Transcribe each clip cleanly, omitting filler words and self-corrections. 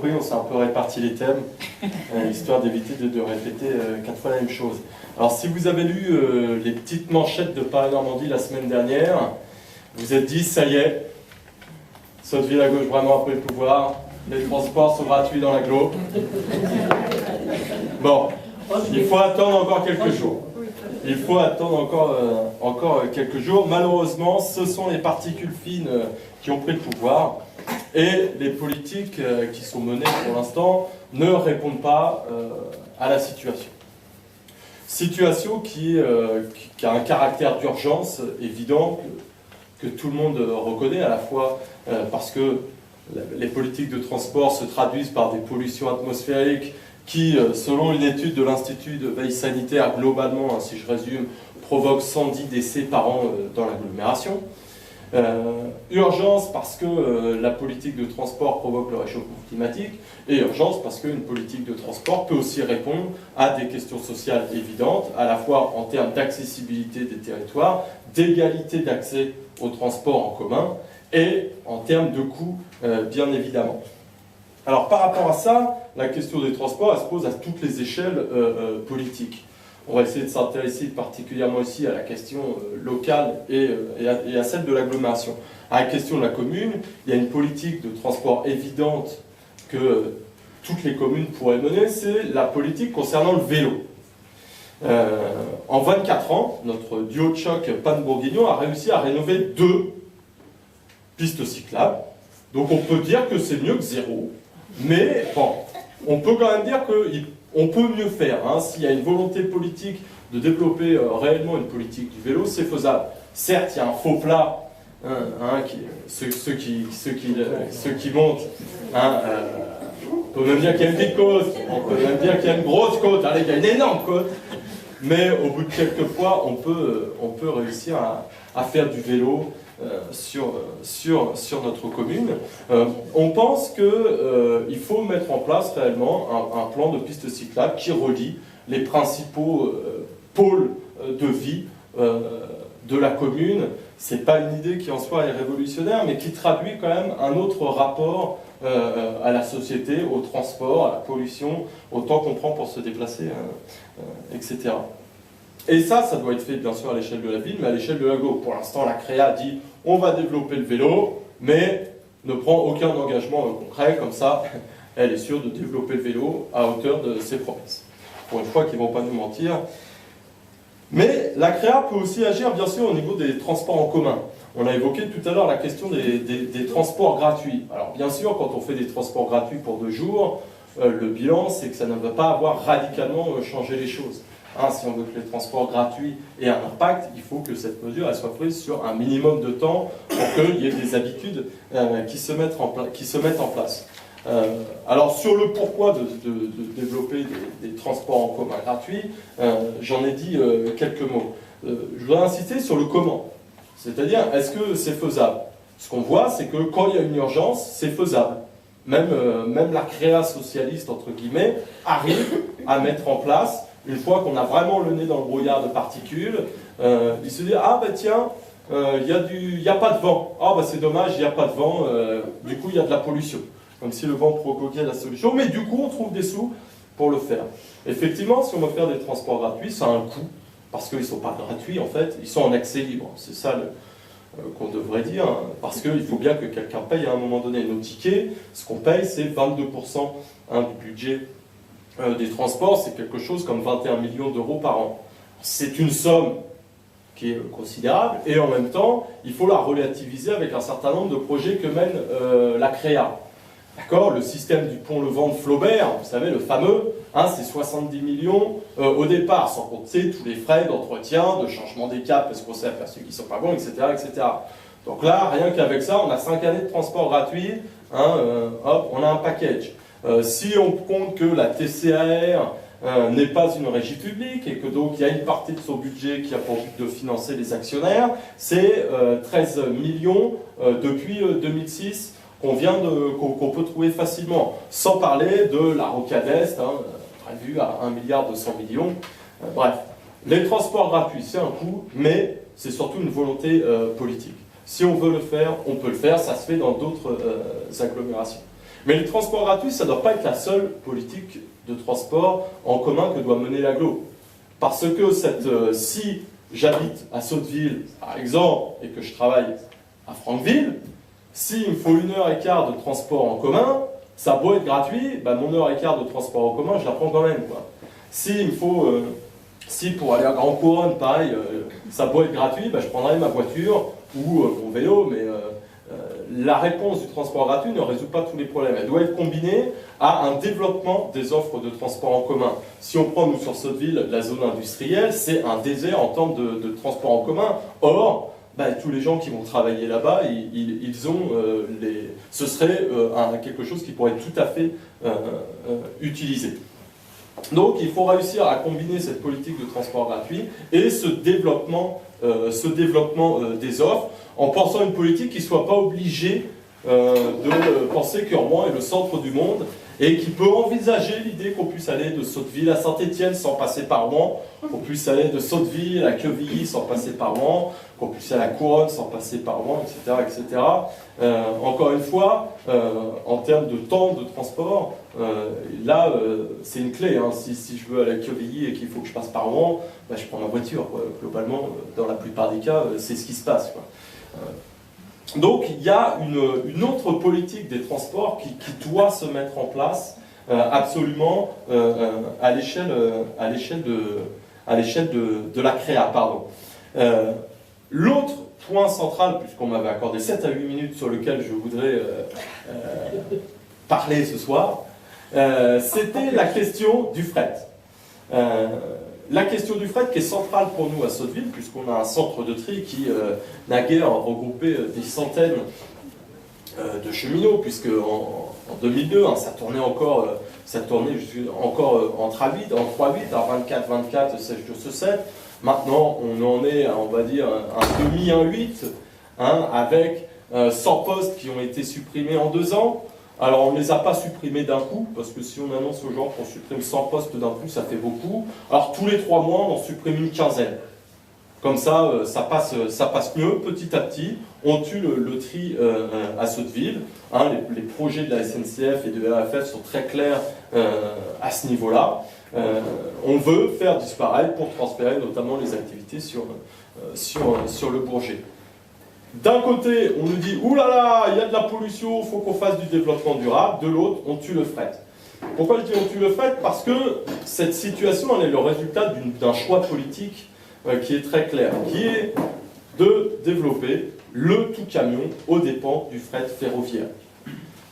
compris, on s'est un peu réparti les thèmes, histoire d'éviter de répéter 4 fois la même chose. Alors si vous avez lu les petites manchettes de Paris Normandie la semaine dernière, vous êtes dit, ça y est, Sotteville à gauche vraiment a pris le pouvoir, les transports sont gratuits dans l'agglo. Bon, il faut attendre encore quelques jours. Il faut attendre encore quelques jours. Malheureusement, ce sont les particules fines qui ont pris le pouvoir et les politiques qui sont menées pour l'instant ne répondent pas à la situation. Situation qui a un caractère d'urgence évident que tout le monde reconnaît, à la fois parce que les politiques de transport se traduisent par des pollutions atmosphériques qui, selon une étude de l'Institut de veille sanitaire, globalement, si je résume, provoquent 110 décès par an dans l'agglomération. Urgence parce que la politique de transport provoque le réchauffement climatique, et urgence parce qu'une politique de transport peut aussi répondre à des questions sociales évidentes, à la fois en termes d'accessibilité des territoires, d'égalité d'accès au transport en commun, et en termes de coûts, bien évidemment. Alors par rapport à ça, la question des transports, elle se pose à toutes les échelles politiques. On va essayer de s'intéresser particulièrement ici à la question locale et à celle de l'agglomération. À la question de la commune, il y a une politique de transport évidente que toutes les communes pourraient mener, c'est la politique concernant le vélo. En 24 ans, notre duo de choc Panne-Bourguignon a réussi à rénover 2 pistes cyclables. Donc on peut dire que c'est mieux que 0. Mais bon, on peut quand même dire qu'on peut mieux faire. Hein. S'il y a une volonté politique de développer réellement une politique du vélo, c'est faisable. Certes, il y a un faux plat, ceux qui montent. On peut même dire qu'il y a une petite côte, on peut même dire qu'il y a une grosse côte. Allez, il y a une énorme côte. Mais au bout de quelques fois, on peut réussir à faire du vélo sur notre commune. On pense qu'il faut mettre en place réellement un plan de pistes cyclables qui relie les principaux pôles de vie de la commune. C'est pas une idée qui en soi est révolutionnaire, mais qui traduit quand même un autre rapport à la société, au transport, à la pollution, au temps qu'on prend pour se déplacer, etc. Et ça doit être fait bien sûr à l'échelle de la ville, mais à l'échelle de l'agglo. Pour l'instant, la CREA dit on va développer le vélo, mais ne prend aucun engagement concret, comme ça, elle est sûre de développer le vélo à hauteur de ses promesses. Pour une fois qu'ils ne vont pas nous mentir. Mais la CREA peut aussi agir bien sûr au niveau des transports en commun. On a évoqué tout à l'heure la question des transports gratuits. Alors bien sûr, quand on fait des transports gratuits pour 2 jours, le bilan c'est que ça ne va pas avoir radicalement changé les choses. Si on veut que les transports gratuits aient un impact, il faut que cette mesure elle soit prise sur un minimum de temps pour qu'il y ait des habitudes qui se mettent en place. Alors sur le pourquoi de développer des transports en commun gratuits, j'en ai dit quelques mots. Je voudrais insister sur le comment. C'est-à-dire, est-ce que c'est faisable? Ce qu'on voit, c'est que quand il y a une urgence, c'est faisable. Même la créa socialiste, entre guillemets, arrive à mettre en place, une fois qu'on a vraiment le nez dans le brouillard de particules, il se dit, ah bah tiens, il n'y a pas de vent. Ah bah c'est dommage, il n'y a pas de vent, du coup il y a de la pollution. Comme si le vent provoquait la solution, mais du coup on trouve des sous pour le faire. Effectivement, si on veut faire des transports gratuits, ça a un coût, parce qu'ils ne sont pas gratuits en fait, ils sont en accès libre. C'est ça qu'on devrait dire, parce qu'il faut bien que quelqu'un paye à un moment donné. Nos tickets, ce qu'on paye, c'est 22% du budget des transports, c'est quelque chose comme 21 millions d'euros par an. C'est une somme qui est considérable, et en même temps, il faut la relativiser avec un certain nombre de projets que mène la CREA. D'accord, le système du pont Levant de Flaubert, vous savez, le fameux, c'est 70 millions au départ, sans compter tous les frais d'entretien, de changement des câbles, parce qu'on s'est aperçu qu'ils ne sont pas bons, etc., etc. Donc là, rien qu'avec ça, on a 5 années de transport gratuit, hop, on a un package. Si on compte que la TCAR n'est pas une régie publique, et que donc il y a une partie de son budget qui a pour but de financer les actionnaires, c'est 13 millions depuis 2006, qu'on peut trouver facilement, sans parler de la rocade Est, prévue à 1,2 milliard. Bref, les transports gratuits, c'est un coût, mais c'est surtout une volonté politique. Si on veut le faire, on peut le faire, ça se fait dans d'autres agglomérations. Mais le transport gratuit, ça ne doit pas être la seule politique de transport en commun que doit mener l'agglo. Parce que si j'habite à Sotteville, par exemple, et que je travaille à Franqueville, s'il me faut 1h15 de transport en commun, ça a beau être gratuit, bah mon 1h15 de transport en commun, je la prends quand même, quoi. S'il me faut, si pour aller à Grand Couronne, pareil, ça a beau être gratuit, bah je prendrai ma voiture ou mon vélo, mais la réponse du transport gratuit ne résout pas tous les problèmes. Elle doit être combinée à un développement des offres de transport en commun. Si on prend, nous, sur Sotteville, la zone industrielle, c'est un désert en termes de transport en commun. Or, bah, tous les gens qui vont travailler là-bas, ce serait quelque chose qui pourrait être tout à fait utilisé. Donc il faut réussir à combiner cette politique de transport gratuit et ce développement des offres en pensant une politique qui ne soit pas obligée de penser que Rouen est le centre du monde et qui peut envisager l'idée qu'on puisse aller de Sotteville à Saint-Étienne sans passer par Rouen, qu'on puisse aller de Sotteville à Quevilly sans passer par Rouen, qu'on puisse aller à Couronne sans passer par Rouen, etc. etc. Encore une fois, en termes de temps de transport, là, c'est une clé. Hein. Si je veux aller à Quevilly et qu'il faut que je passe par Rouen, bah, je prends ma voiture. Quoi. Globalement, dans la plupart des cas, c'est ce qui se passe. Quoi. Donc il y a une autre politique des transports qui doit se mettre en place absolument à l'échelle de la créa. L'autre point central, puisqu'on m'avait accordé 7 à 8 minutes sur lequel je voudrais parler ce soir, c'était la question du fret. La question du fret qui est centrale pour nous à Sotteville, puisqu'on a un centre de tri qui naguère regroupé des centaines de cheminots, puisque en 2002, hein, ça tournait encore en 3-8, à 24, 7. Maintenant, on en est, on va dire, un demi, un 8, hein, avec 100 postes qui ont été supprimés en 2 ans. Alors on ne les a pas supprimés d'un coup, parce que si on annonce aux gens qu'on supprime 100 postes d'un coup, ça fait beaucoup. Alors tous les 3 mois, on en supprime une quinzaine. Comme ça, ça passe mieux, petit à petit. On tue le tri à Sotteville. Hein, les projets de la SNCF et de la RATP sont très clairs à ce niveau-là. On veut faire disparaître pour transférer notamment les activités sur le Bourget. D'un côté, on nous dit « Ouh là là, il y a de la pollution, il faut qu'on fasse du développement durable ». De l'autre, on tue le fret. Pourquoi je dis on tue le fret? Parce que cette situation, elle est le résultat d'un choix politique qui est très clair, qui est de développer le tout-camion aux dépens du fret ferroviaire.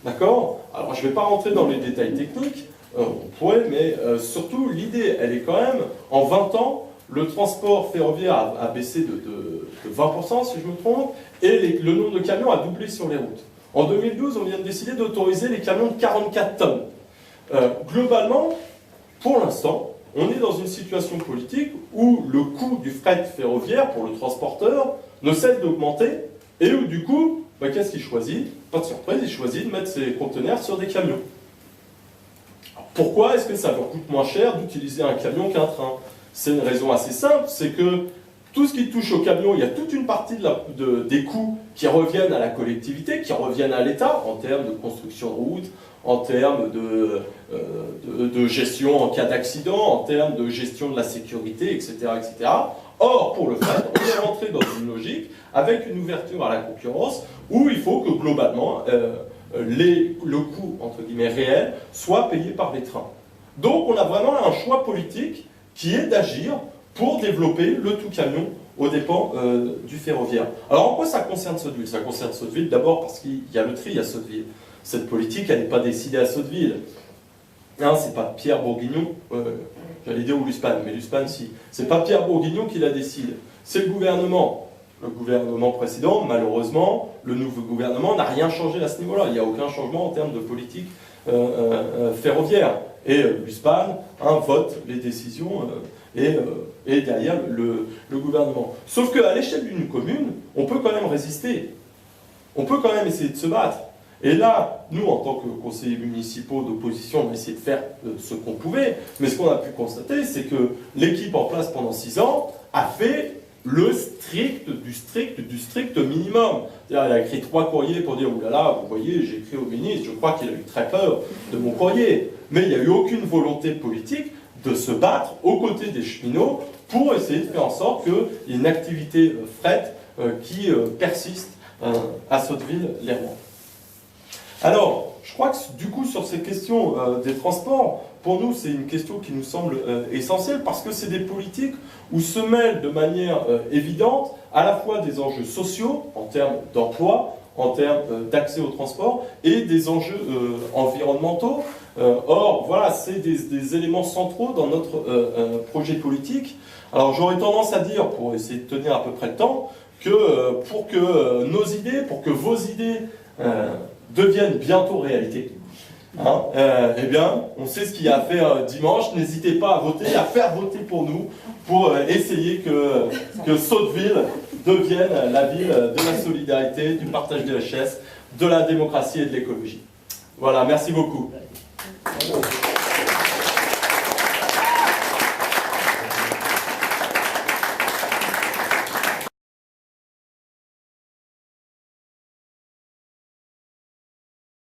D'accord? Alors, je ne vais pas rentrer dans les détails techniques, on pourrait, mais surtout, l'idée, elle est quand même, en 20 ans, le transport ferroviaire a baissé de 20%, si je me trompe, et le nombre de camions a doublé sur les routes. En 2012, on vient de décider d'autoriser les camions de 44 tonnes. Globalement, pour l'instant, on est dans une situation politique où le coût du fret ferroviaire pour le transporteur ne cesse d'augmenter, et où du coup, bah, qu'est-ce qu'il choisit? Pas de surprise, il choisit de mettre ses conteneurs sur des camions. Alors, pourquoi est-ce que ça leur coûte moins cher d'utiliser un camion qu'un train? C'est une raison assez simple, c'est que tout ce qui touche au camion, il y a toute une partie des coûts qui reviennent à la collectivité, qui reviennent à l'État, en termes de construction de routes, en termes de gestion en cas d'accident, en termes de gestion de la sécurité, etc. etc. Or, pour le fret, on est rentré dans une logique avec une ouverture à la concurrence où il faut que globalement, le coût, entre guillemets, réel soit payé par les trains. Donc, on a vraiment un choix politique qui est d'agir pour développer le tout-camion aux dépens du ferroviaire. Alors en quoi ça concerne Sotteville? Ça concerne Sotteville d'abord parce qu'il y a le tri à Sotteville. Cette politique, elle n'est pas décidée à Sotteville. Hein, c'est pas Pierre Bourguignon, j'allais dire ou Luspan, mais Luspan si. C'est pas Pierre Bourguignon qui la décide, c'est le gouvernement. Le gouvernement précédent, malheureusement, le nouveau gouvernement n'a rien changé à ce niveau-là. Il n'y a aucun changement en termes de politique ferroviaire. Et l'USPAN vote les décisions et derrière le gouvernement. Sauf qu'à l'échelle d'une commune, on peut quand même résister. On peut quand même essayer de se battre. Et là, nous, en tant que conseillers municipaux d'opposition, on a essayé de faire ce qu'on pouvait. Mais ce qu'on a pu constater, c'est que l'équipe en place pendant 6 ans a fait le strict du strict minimum. Il a écrit 3 courriers pour dire « oulala, vous voyez, j'ai écrit au ministre, je crois qu'il a eu très peur de mon courrier ». Mais il n'y a eu aucune volonté politique de se battre aux côtés des cheminots pour essayer de faire en sorte qu'il y ait une activité fret qui persiste à Sotteville-Lernand. Alors, je crois que du coup, sur ces questions des transports, pour nous, c'est une question qui nous semble essentielle parce que c'est des politiques où se mêlent de manière évidente à la fois des enjeux sociaux, en termes d'emploi, en termes d'accès au transport, et des enjeux environnementaux. Or, voilà, c'est des éléments centraux dans notre projet politique. Alors, j'aurais tendance à dire, pour essayer de tenir à peu près le temps, que pour que nos idées, pour que vos idées deviennent bientôt réalité, eh bien, on sait ce qu'il y a à faire dimanche. N'hésitez pas à voter, à faire voter pour nous, pour essayer que Sotteville devienne la ville de la solidarité, du partage des richesses, de la démocratie et de l'écologie. Voilà, merci beaucoup.